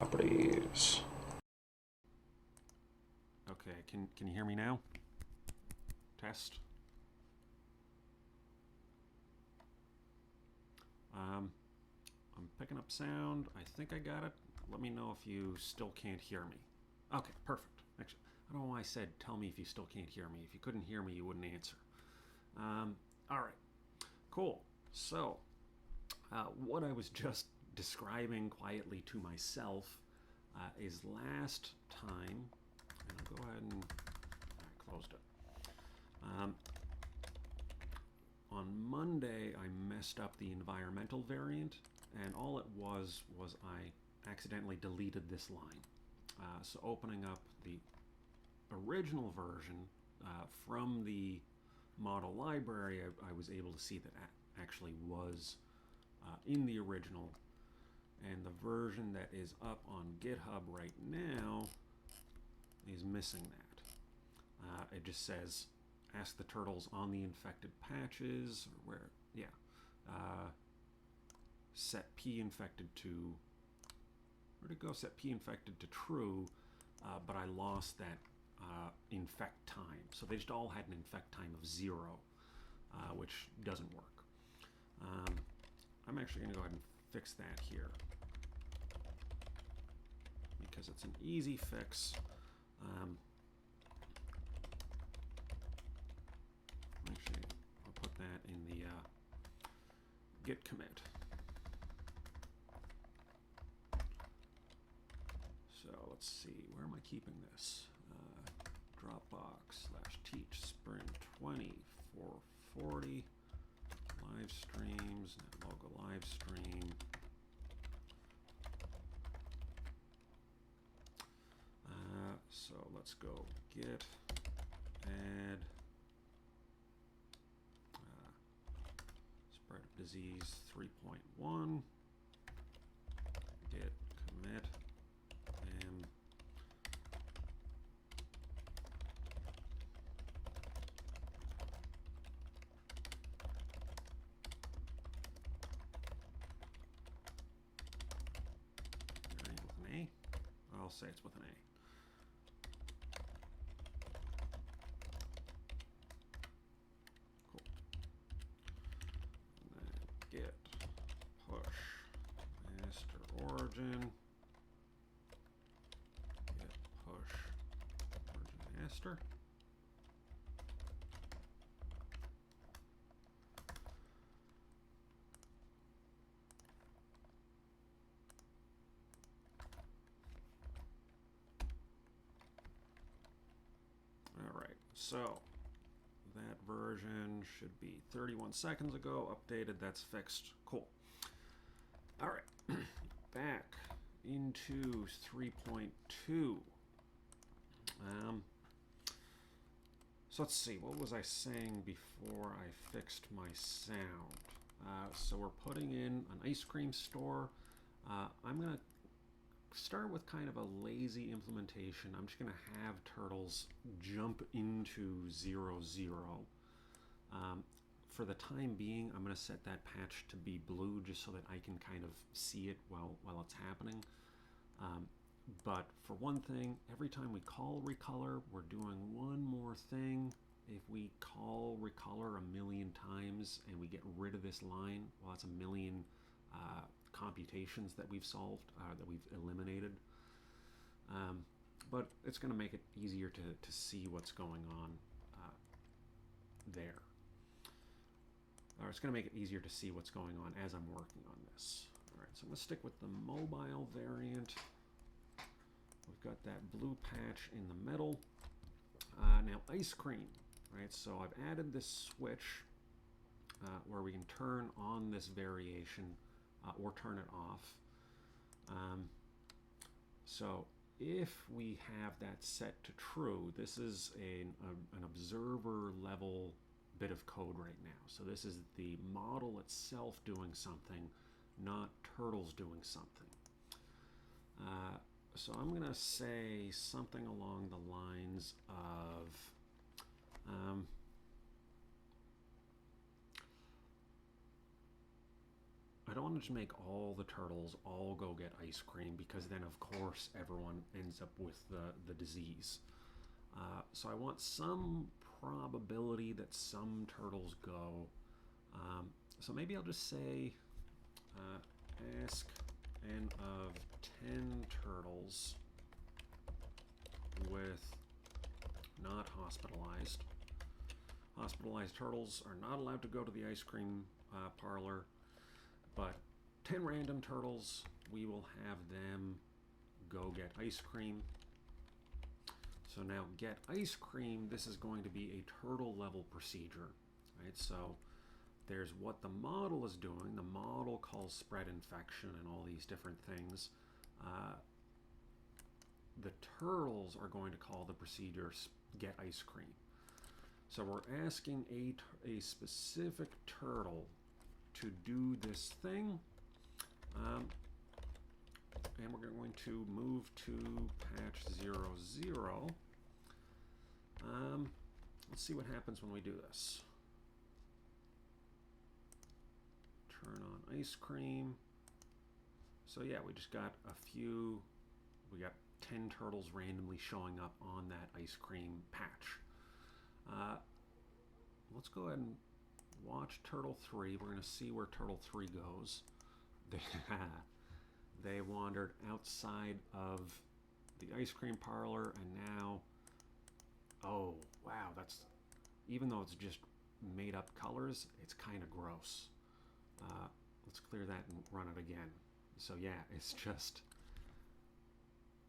Properties. Okay, can you hear me now? Test. Um, I'm picking up sound. I think I got it. Let me know if you still can't hear me. Okay, perfect. Actually, I don't know why I said tell me if you still can't hear me. If you couldn't hear me, you wouldn't answer. All right, cool. So, what I was just describing quietly to myself is last time, and I'll go ahead and I closed it. Um, on Monday, I messed up the environmental variant, and all it was I accidentally deleted this line. So opening up the original version from the model library, I was able to see that actually was in the original, and the version that is up on GitHub right now is missing that. It just says ask the turtles on the infected patches, or where, yeah, set p infected to, where'd it go? Set p infected to true, but I lost that infect time. So they just all had an infect time of 0, which doesn't work. I'm actually going to go ahead and fix that here because it's an easy fix. Actually, I'll put that in the git commit. So let's see, where am I keeping this? Dropbox / teach sprint 20 440 live streams, netlogo live stream. So let's go git add spread of disease 3.1 git commit m. With an A? I'll say it's with an A. Cool. And then git push master origin. Git push origin master. So that version should be 31 seconds ago, updated, that's fixed. Cool. All right, back into 3.2. So let's see, what was I saying before I fixed my sound? So we're putting in an ice cream store. I'm going to start with kind of a lazy implementation. I'm just going to have turtles jump into 0, 0. For the time being, I'm going to set that patch to be blue just so that I can kind of see it while it's happening. But for one thing, every time we call recolor, we're doing one more thing. If we call recolor a million times and we get rid of this line, well, that's a million computations that we've solved, that we've eliminated. But it's going to make it easier to see what's going on there. Or it's going to make it easier to see what's going on as I'm working on this. All right, so I'm going to stick with the mobile variant. We've got that blue patch in the middle. Now ice cream, right? So I've added this switch where we can turn on this variation or turn it off. So if we have that set to true, this is an observer level bit of code right now. So this is the model itself doing something, not turtles doing something. So I'm going to say something along the lines of I don't want to just make all the turtles all go get ice cream, because then of course everyone ends up with the disease. So I want some probability that some turtles go. So maybe I'll just say ask n of 10 turtles with not hospitalized. Hospitalized turtles are not allowed to go to the ice cream parlor, but 10 random turtles, we will have them go get ice cream. So now get ice cream, this is going to be a turtle level procedure, right? So there's what the model is doing. The model calls spread infection and all these different things. The turtles are going to call the procedure get ice cream. So we're asking a specific turtle to do this thing. And we're going to move to patch 0.0. Let's see what happens when we do this. Turn on ice cream. So yeah, we just got we got 10 turtles randomly showing up on that ice cream patch. Let's go ahead and watch Turtle 3. We're going to see where Turtle 3 goes. They wandered outside of the ice cream parlor, and now, oh wow, that's, even though it's just made up colors, it's kind of gross. Let's clear that and run it again. So yeah, it's just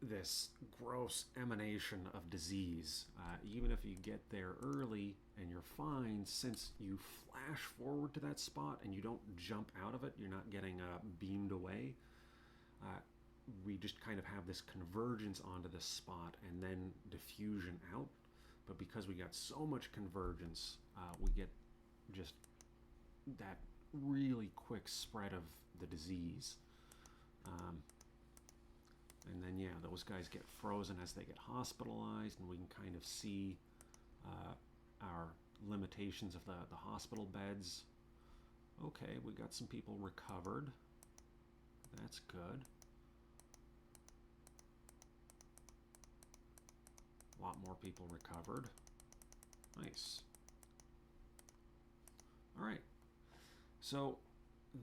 this gross emanation of disease. Even if you get there early and you're fine, since you flash forward to that spot and you don't jump out of it, you're not getting beamed away. We just kind of have this convergence onto this spot and then diffusion out. But because we got so much convergence, we get just that really quick spread of the disease. And then, yeah, those guys get frozen as they get hospitalized, and we can kind of see our limitations of the hospital beds. Okay, we got some people recovered. That's good. A lot more people recovered. Nice. All right. So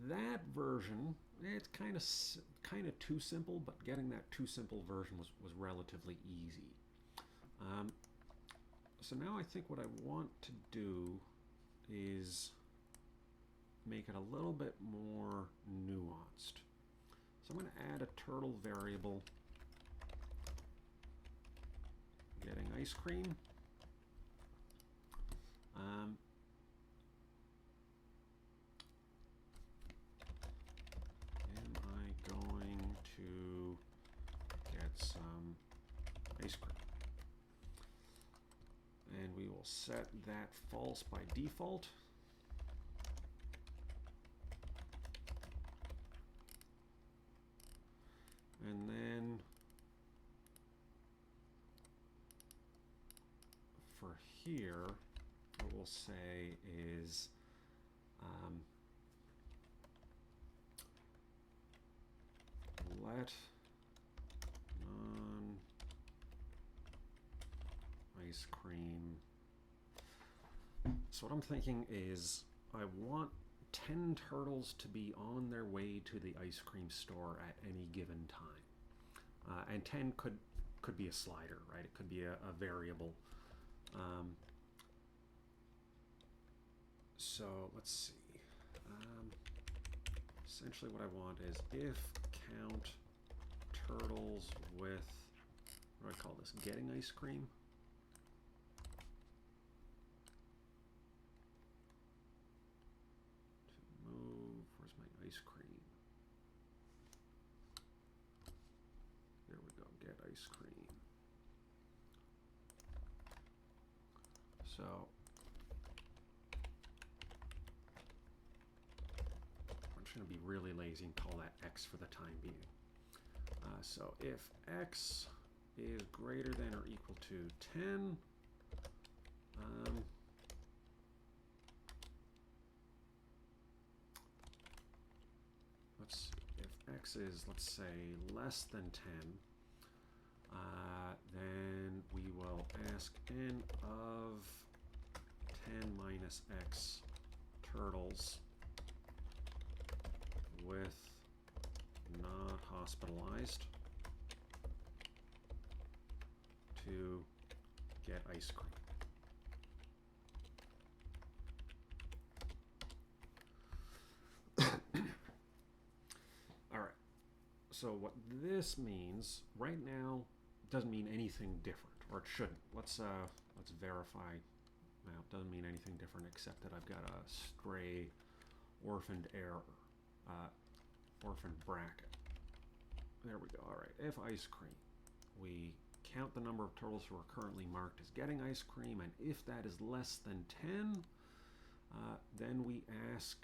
that version, it's kind of too simple, but getting that too simple version was relatively easy. So now I think what I want to do is make it a little bit more nuanced. So I'm going to add a turtle variable, getting ice cream. Am I going to get some ice cream? And we will set that false by default. And then for here, what we'll say is let non-ice cream. So what I'm thinking is I want 10 turtles to be on their way to the ice cream store at any given time. And 10 could be a slider, right? It could be a variable. So let's see. Essentially what I want is if count turtles with, what do I call this? Getting ice cream. To move, where's my ice cream? There we go, get ice cream. So I'm just going to be really lazy and call that x for the time being. So if x is greater than or equal to 10, x is, let's say, less than 10, then we will ask n of 10 minus x turtles with not hospitalized to get ice cream. All right. So what this means right now doesn't mean anything different, or it shouldn't. Let's verify. Now, it doesn't mean anything different except that I've got a stray orphaned error, orphaned bracket. There we go. All right. If ice cream, we count the number of turtles who are currently marked as getting ice cream, and if that is less than 10, then we ask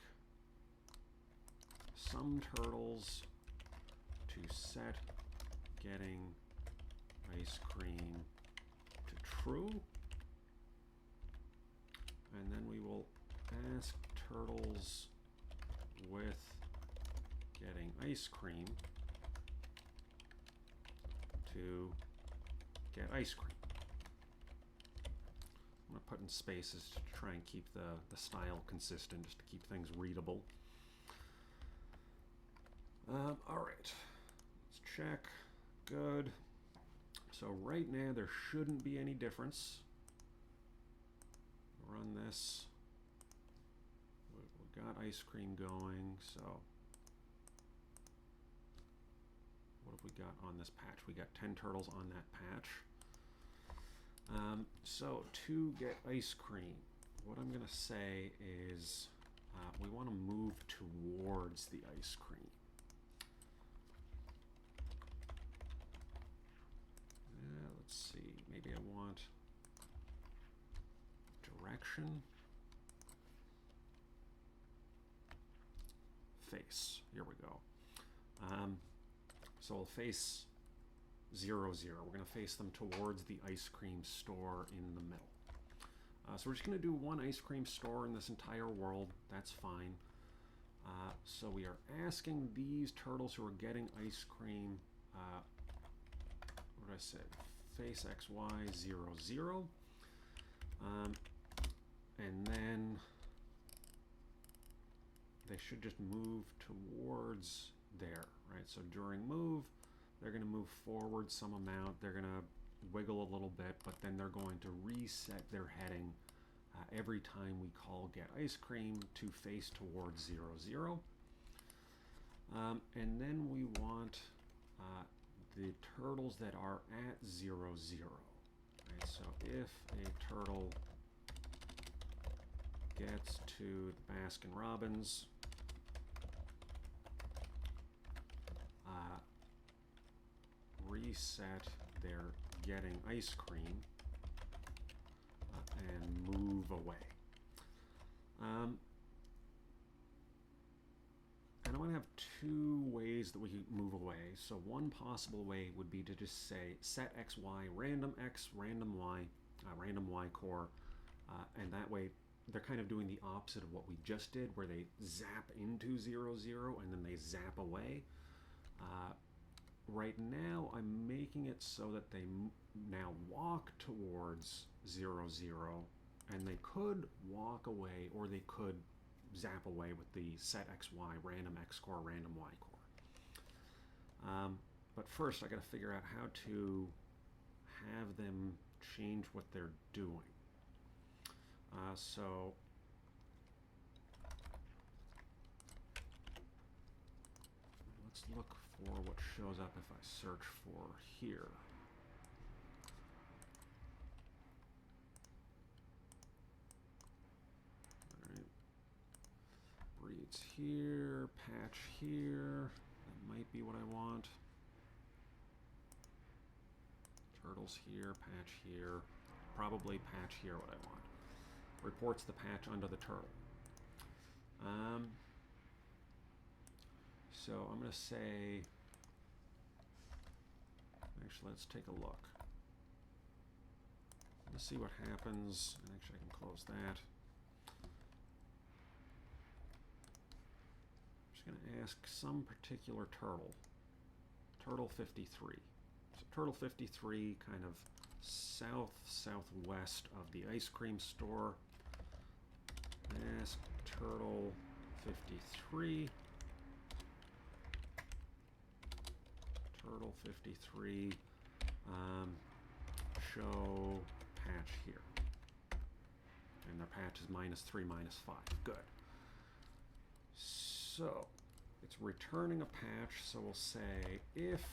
some turtles to set getting ice cream to true, and then we will ask turtles with getting ice cream to get ice cream. I'm going to put in spaces to try and keep the style consistent, just to keep things readable. All right, let's check. Good. So right now there shouldn't be any difference. Run this. We got ice cream going, so what have we got on this patch? We got 10 turtles on that patch. So to get ice cream, what I'm going to say is we want to move towards the ice cream. Let's see, maybe I want direction, face, here we go. So we'll face 0, 0. We're going to face them towards the ice cream store in the middle. So we're just going to do one ice cream store in this entire world. That's fine. So we are asking these turtles who are getting ice cream, what did I say? Face XY 0, 0. And then they should just move towards there, right? So during move, they're going to move forward some amount. They're going to wiggle a little bit, but then they're going to reset their heading every time we call get ice cream to face towards 0, 0. And then we want the turtles that are at 0, 0. Right? So if a turtle gets to the Baskin-Robbins, reset their getting ice cream and move away. And I want to have two ways that we can move away. So one possible way would be to just say set XY, random X, random Y core, and that way they're kind of doing the opposite of what we just did, where they zap into 0, 0 and then they zap away. Right now, I'm making it so that they now walk towards 0, 0, and they could walk away, or they could zap away with the set XY, random X core, random Y core. But first, I got to figure out how to have them change what they're doing. So let's look for what shows up if I search for here. All right. Breeds here, patch here. That might be what I want. Turtles here, patch here. Probably patch here what I want. Reports the patch under the turtle. So I'm going to say, actually, let's take a look. Let's see what happens. And actually, I can close that. Just just going to ask some particular turtle. Turtle 53. So turtle 53 kind of southwest of the ice cream store. Ask turtle 53. Turtle 53. Show patch here. And their patch is -3, -5. Good. So it's returning a patch, so we'll say if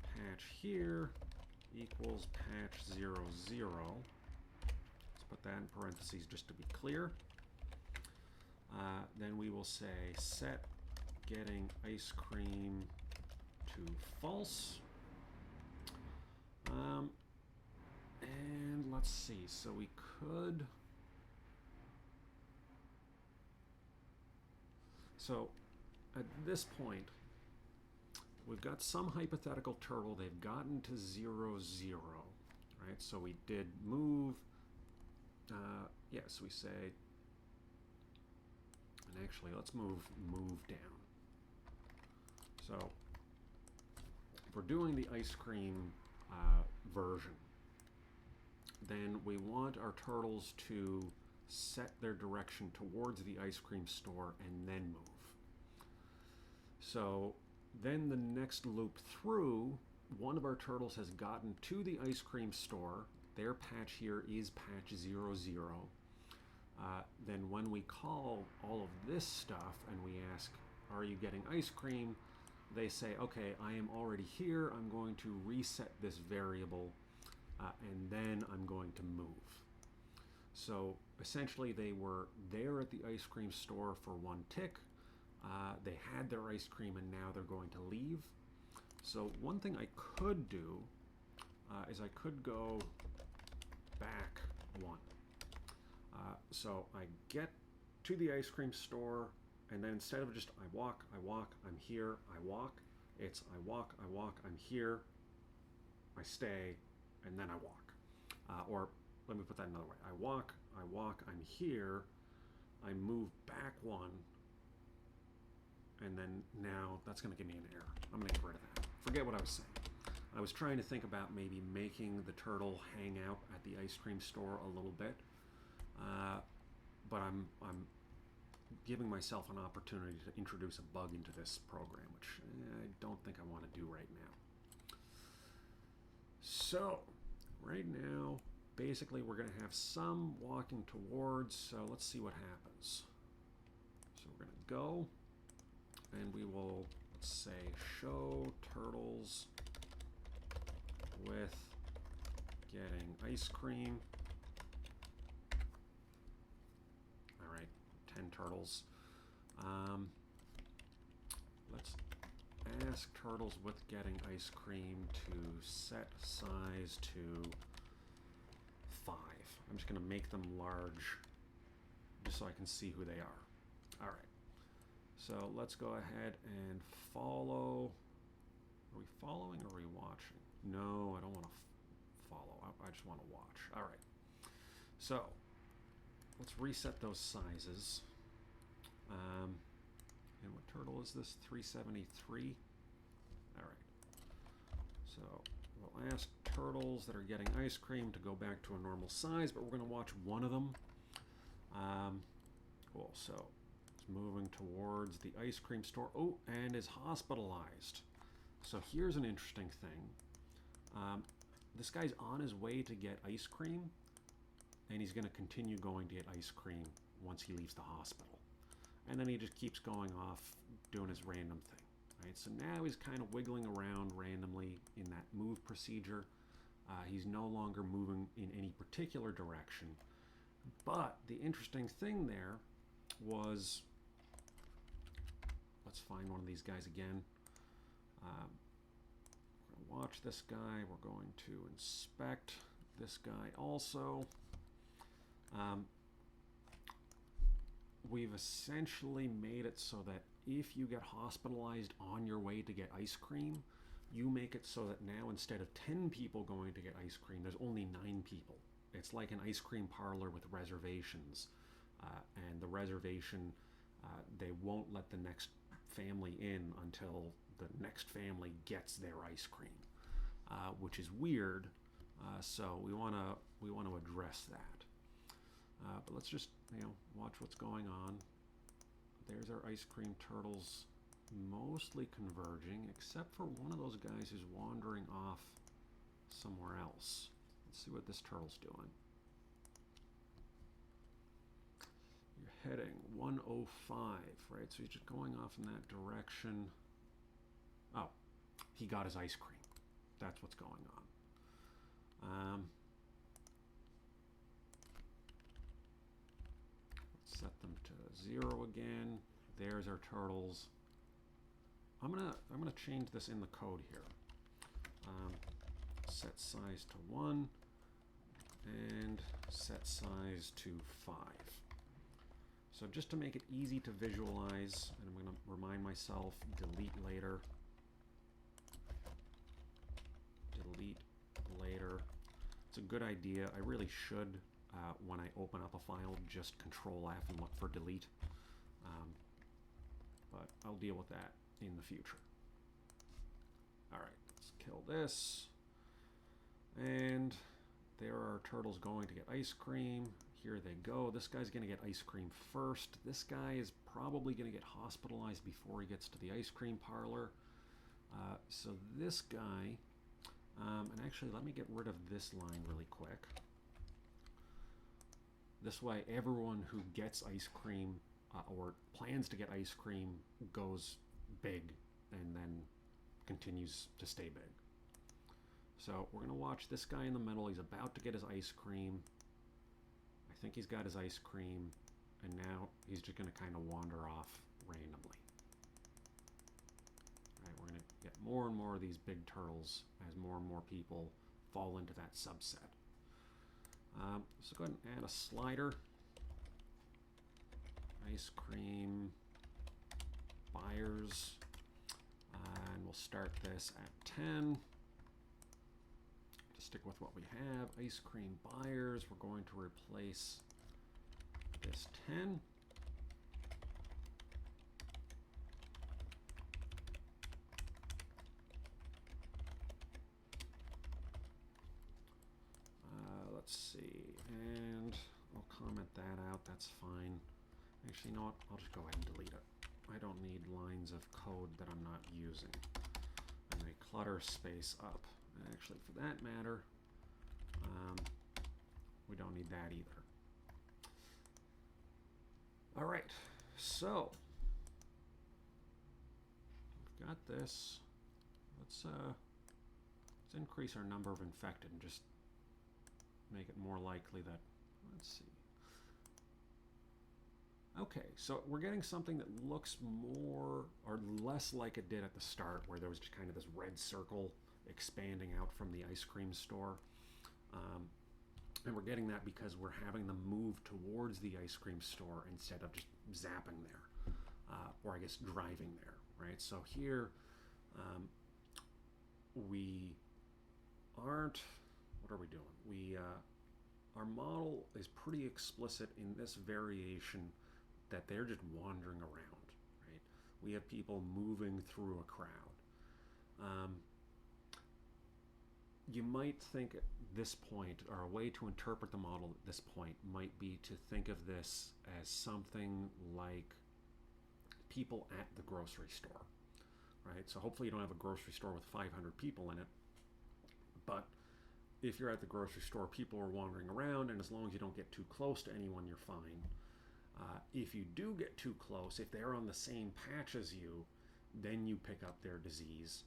patch here equals patch 0, 0. Let's put that in parentheses just to be clear. Then we will say set getting ice cream to false. And let's see, so we could... So at this point, we've got some hypothetical turtle. They've gotten to 0, 0, right? So we did move. Yes, we say, and actually, let's move down. So if we're doing the ice cream version, then we want our turtles to set their direction towards the ice cream store and then move. So then the next loop through, one of our turtles has gotten to the ice cream store. Their patch here is patch 0, 0. Then when we call all of this stuff and we ask, are you getting ice cream? They say, okay, I am already here. I'm going to reset this variable and then I'm going to move. So essentially they were there at the ice cream store for one tick. They had their ice cream and now they're going to leave. So one thing I could do is I could go back 1. So I get to the ice cream store and then instead of just I walk, I'm here, I walk, it's I walk, I'm here, I stay, and then I walk. Or let me put that another way. I walk, I'm here, I move back 1, and then now that's going to give me an error. I'm going to get rid of that. Forget what I was saying. I was trying to think about maybe making the turtle hang out at the ice cream store a little bit, but I'm giving myself an opportunity to introduce a bug into this program, which I don't think I want to do right now. So right now, basically we're going to have some walking towards, so let's see what happens. So we're going to go, and we will, let's say, show turtles with getting ice cream. All right, 10 turtles. Let's ask turtles with getting ice cream to set size to 5. I'm just going to make them large just so I can see who they are. All right. So let's go ahead and follow. Are we following or are we watching? No, I don't want to follow. I just want to watch. All right. So let's reset those sizes. And what turtle is this? 373. All right. So we'll ask turtles that are getting ice cream to go back to a normal size, but we're going to watch one of them. Cool. So it's moving towards the ice cream store. Oh, and is hospitalized. So here's an interesting thing. This guy's on his way to get ice cream, and he's going to continue going to get ice cream once he leaves the hospital. And then he just keeps going off doing his random thing. Right? So now he's kind of wiggling around randomly in that move procedure. He's no longer moving in any particular direction. But the interesting thing there was, let's find one of these guys again. We're going to watch this guy. We're going to inspect this guy also. We've essentially made it so that if you get hospitalized on your way to get ice cream, you make it so that now instead of 10 people going to get ice cream, there's only 9 people. It's like an ice cream parlor with reservations. And the reservation, they won't let the next family in until the next family gets their ice cream, which is weird. So we want to address that. But let's just watch what's going on. There's our ice cream turtles, mostly converging, except for one of those guys who's wandering off somewhere else. Let's see what this turtle's doing. You're heading 105, right? So he's just going off in that direction. Oh, he got his ice cream. That's what's going on. Let's set them to 0 again. There's our turtles. I'm gonna change this in the code here. Set size to 1 and set size to 5. So just to make it easy to visualize, and I'm going to remind myself, delete later. Delete later. It's a good idea. I really should, when I open up a file, just Control F and look for delete. But I'll deal with that in the future. All right, let's kill this. And there are turtles going to get ice cream. Here they go. This guy's going to get ice cream first. This guy is probably going to get hospitalized before he gets to the ice cream parlor. So this guy, and actually let me get rid of this line really quick. This way everyone who gets ice cream or plans to get ice cream goes big and then continues to stay big. So we're going to watch this guy in the middle. He's about to get his ice cream. I think he's got his ice cream, and now he's just going to kind of wander off randomly. All right, we're going to get more and more of these big turtles as more and more people fall into that subset. So go ahead and add a slider. Ice cream buyers, and we'll start this at 10. To stick with what we have, ice cream buyers, we're going to replace this 10. Let's see, and I'll comment that out, that's fine. Actually, you know what, I'll just go ahead and delete it. I don't need lines of code that I'm not using. I'm going to clutter space up. And actually, for that matter, we don't need that either. All right, so we've got this. Let's increase our number of infected and just make it more likely that, let's see. Okay, so we're getting something that looks more or less like it did at the start, where there was just kind of this red circle expanding out from the ice cream store. And we're getting that because we're having them move towards the ice cream store instead of just zapping there, or I guess driving there, right? So here we aren't, what are we doing? We, our model is pretty explicit in this variation that they're just wandering around, right? We have people moving through a crowd. You might think at this point, or a way to interpret the model at this point might be to think of this as something like people at the grocery store, right? So hopefully you don't have a grocery store with 500 people in it, but if you're at the grocery store, people are wandering around, and as long as you don't get too close to anyone, you're fine. If you do get too close, if they're on the same patch as you, then you pick up their disease.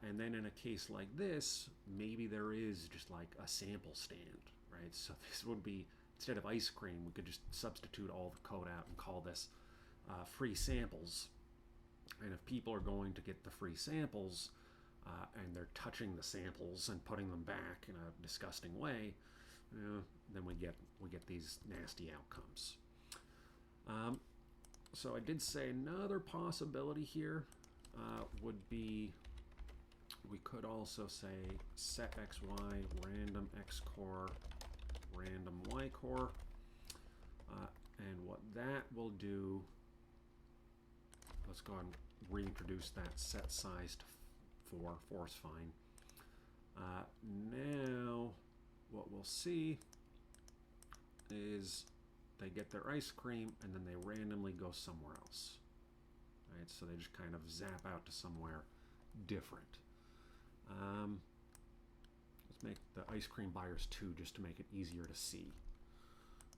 And then in a case like this, maybe there is just like a sample stand, right? So this would be, instead of ice cream, we could just substitute all the code out and call this free samples. And if people are going to get the free samples, and they're touching the samples and putting them back in a disgusting way, then we get these nasty outcomes. So I did say another possibility here would be, we could also say set xy random x core random y core, and what that will do, let's go ahead and reintroduce that set size to 4. 4 is fine. Now, what we'll see is they get their ice cream and then they randomly go somewhere else. Right, so they just kind of zap out to somewhere different. Let's make the ice cream buyers 2 just to make it easier to see.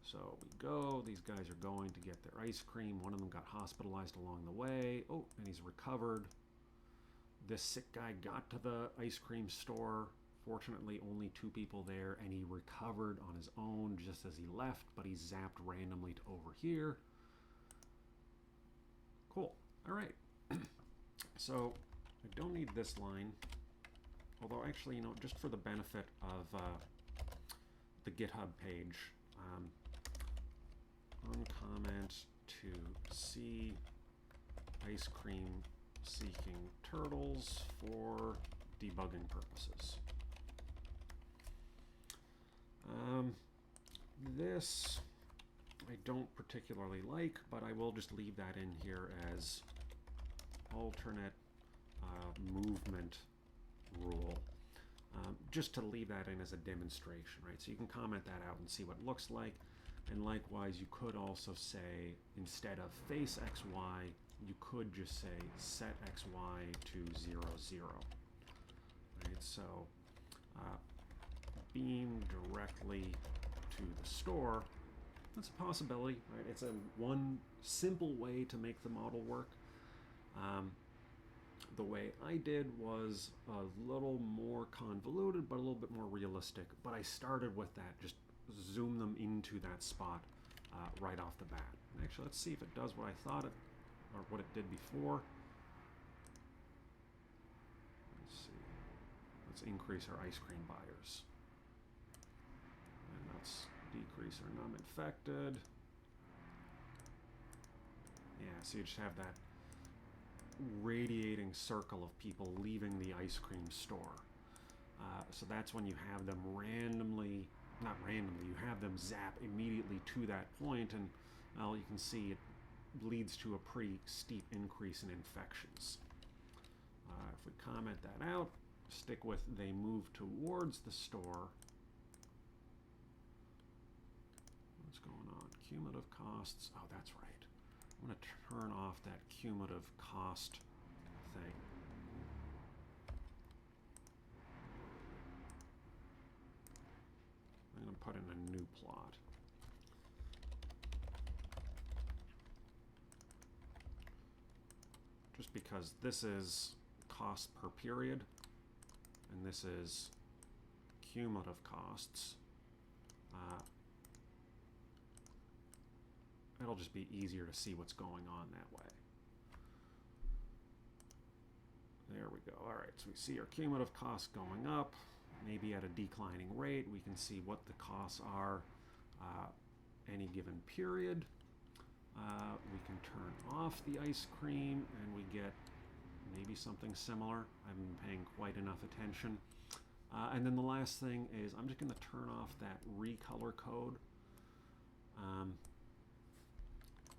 So we go, these guys are going to get their ice cream. One of them got hospitalized along the way. Oh, and he's recovered. This sick guy got to the ice cream store. Fortunately, only 2 people there, and he recovered on his own just as he left, but he zapped randomly to over here. Cool. All right. So I don't need this line. Although, actually, just for the benefit of the GitHub page, uncomment to see ice cream seeking turtles for debugging purposes. This I don't particularly like, but I will just leave that in here as alternate movement rule, just to leave that in as a demonstration, right? So you can comment that out and see what it looks like. And likewise, you could also say, instead of face XY, you could just say set XY to 0, 0. Right? So beam directly to the store, that's a possibility, right? It's one simple way to make the model work. The way I did was a little more convoluted, but a little bit more realistic. But I started with that, just zoom them into that spot right off the bat. And actually, let's see if it does what I thought it, or what it did before. Let's see. Let's increase our ice cream buyers. And let's decrease our numb infected. Yeah, so you just have that radiating circle of people leaving the ice cream store. So that's when you have them randomly, not randomly, you have them zap immediately to that point, and well, you can see it leads to a pretty steep increase in infections. If we comment that out, stick with they move towards the store. What's going on? Cumulative costs. Oh, that's right. I'm going to turn off that cumulative cost thing. I'm going to put in a new plot. Just because this is cost per period, and this is cumulative costs. It'll just be easier to see what's going on that way. There we go. All right, so we see our cumulative costs going up, maybe at a declining rate. We can see what the costs are any given period. We can turn off the ice cream and we get maybe something similar. I haven't been paying quite enough attention. And then the last thing is I'm just going to turn off that recolor code.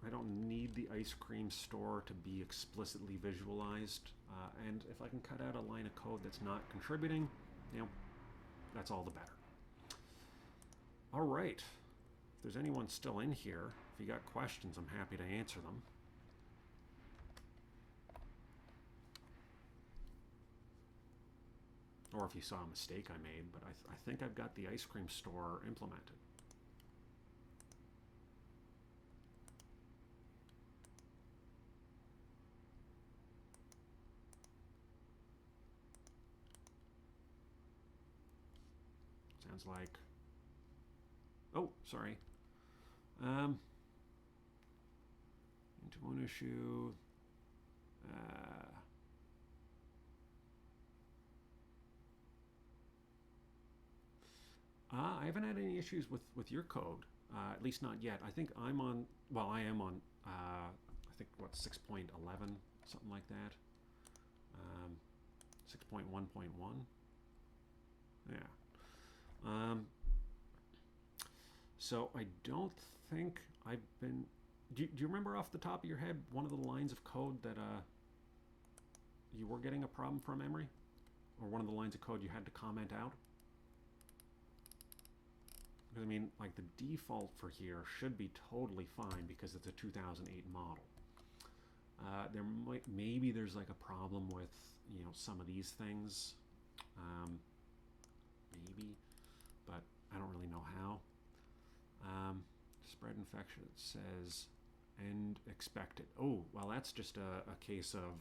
I don't need the ice cream store to be explicitly visualized. And if I can cut out a line of code that's not contributing, that's all the better. All right. If there's anyone still in here, if you got questions, I'm happy to answer them. Or if you saw a mistake I made, but I think I've got the ice cream store implemented. Sounds like, oh, sorry. Into one issue. I haven't had any issues with your code, at least not yet. I think I'm on, well, I am on, I think, what, 6.11, something like that. 6.1.1. Yeah. So I don't think I've been. Do you remember off the top of your head one of the lines of code that you were getting a problem from memory? Or one of the lines of code you had to comment out? Because, I mean, like, the default for here should be totally fine because it's a 2008 model. Maybe there's like a problem with, you know, some of these things. Maybe, but I don't really know how. Spread infection, it says end expected. Oh, well, that's just a case of,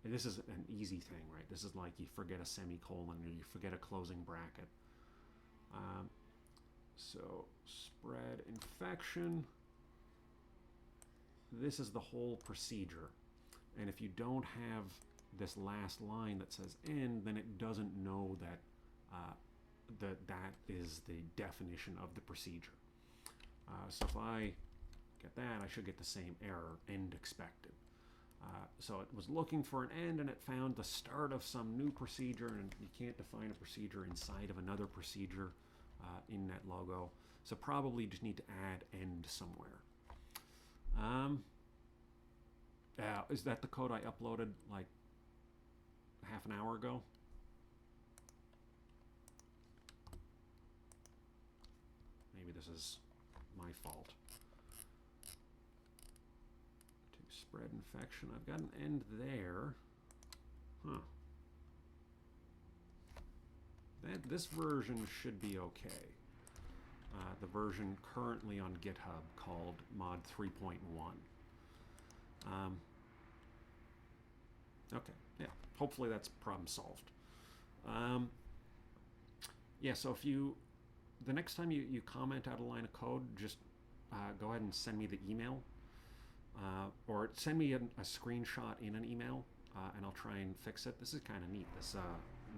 this is an easy thing, right? This is like you forget a semicolon or you forget a closing bracket. So spread infection, this is the whole procedure. And if you don't have this last line that says end, then it doesn't know that that is the definition of the procedure. So if I get that, I should get the same error, end expected. So it was looking for an end and it found the start of some new procedure, and you can't define a procedure inside of another procedure in NetLogo. So probably just need to add end somewhere. Is that the code I uploaded like half an hour ago? Maybe this is my fault. To spread infection, I've got an end there. Huh. This version should be okay. The version currently on GitHub called mod 3.1. Okay, yeah, hopefully that's problem solved. Yeah, so if the next time you comment out a line of code, just go ahead and send me the email, or send me a screenshot in an email, and I'll try and fix it. This is kind of neat, this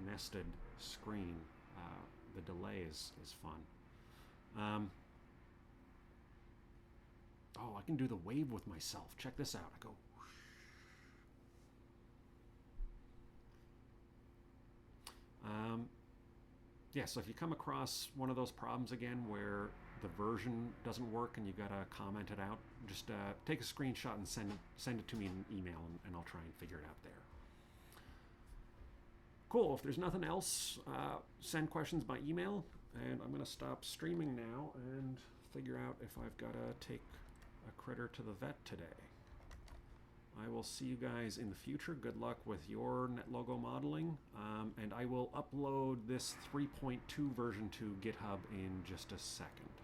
nested screen. The delay is fun. Oh, I can do the wave with myself. Check this out. I go. Yeah, so if you come across one of those problems again where the version doesn't work and you gotta comment it out, just take a screenshot and send it to me in an email, and I'll try and figure it out there. Cool. If there's nothing else, send questions by email, and I'm gonna stop streaming now and figure out if I've gotta take a critter to the vet today. I will see you guys in the future. Good luck with your NetLogo modeling, and I will upload this 3.2 version to GitHub in just a second.